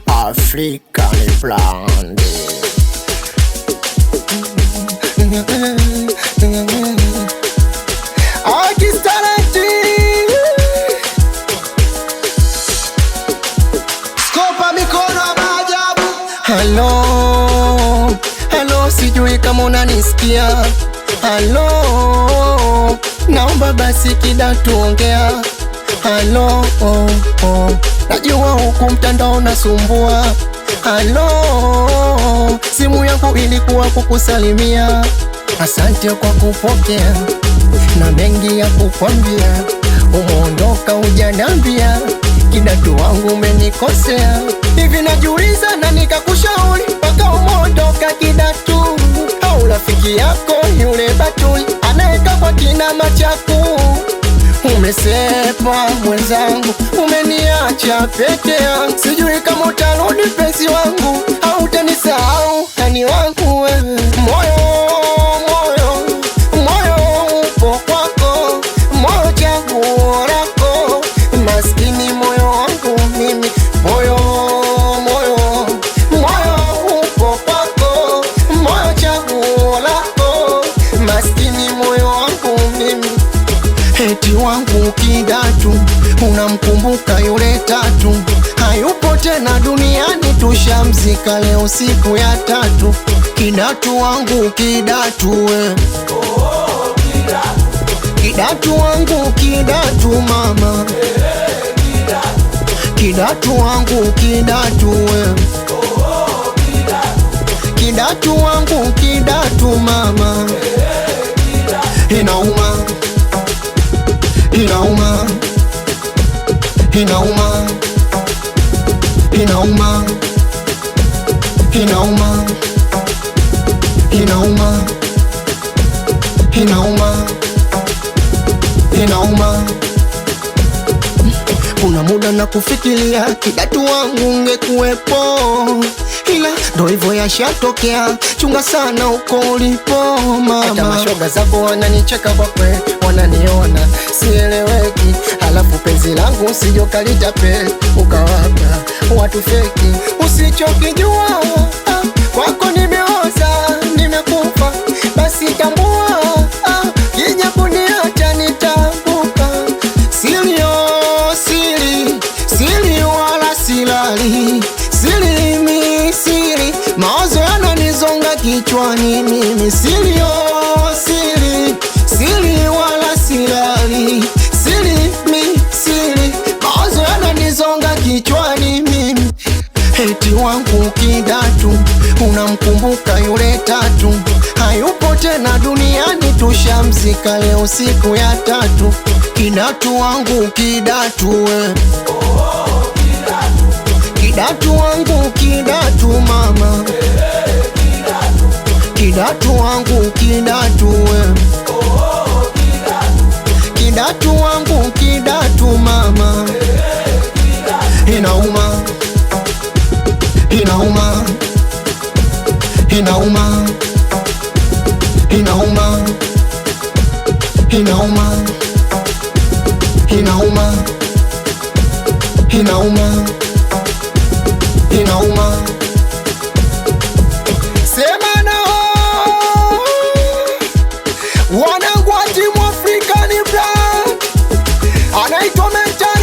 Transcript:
African blonde. Akistarati skopa mikono maajabu. Hello, hello, sijui kama unanisikia. Hello, naomba basi kidatu ongea. Hello, najua huku mtandao unasumbua. Hello, simu yangu ilikuwa kukusalimia. Asante kwa kupokea na mengi ya kukwambia. Umeondoka hujanambia, kidatu wangu umenikosea. Hivi najiuliza na nikakushauri mpaka umeondoka kidatu. Au rafiki yako yule Batuli anaeka kwa kina Machaku. Umesepa mwenzangu, umeniacha peke yangu. Sijui kama utarudi penzi wangu au utanisahau tani wangu wewe. Moyo upo kwako, moyo chaguo lako. Maskini moyo wangu mimi, moyo upo kwako, moyo chaguo lako. Maskini moyo wangu mimi. Eti wangu kidatu, unamkumbuka yule Tatu? Hayupo tena duniani, tushamzika leo siku ya 3. Kidatu wangu kidatu we. Kidatu wangu kidatu mama. Kidatu wangu kidatu we. Kidatu wangu kidatu mama. Inauma, inauma, inauma, inauma, inauma, inauma, inauma, inauma. Kuna muda na kufikiria kidatu wangu ungekuwepo, ila ndo hivyo yashatokea. Chunga sana uko ulipo mama. Hata mashoga zako wananicheka kwa kwe, wananiona sieleweki. Halafu penzi langu usijokalita pe ukawapa watu feki. Usichokijua kwako nimeoza, nimekufa. Basi tambua kija kuniacha nitambuka. Siri wala silali. Siri mawazo yananizonga kichwani mimi. Siri wala silali. Siri mawazo yananizonga kichwani mimi. Eti wangu kidatu, unamkumbuka yule Tatu? Hayupo tena duniani, tushamzika leo siku ya 3. Kidatu wangu kidatu we. Kidatu wangu kidatu mama. Kidatu wangu kidatu we. Kidatu wangu kidatu mama. Inauma, inauma, inauma, inauma, inauma, inauma, inauma, inauma. Sema nao wanangu wa timu African Blonde, anaitwa Mental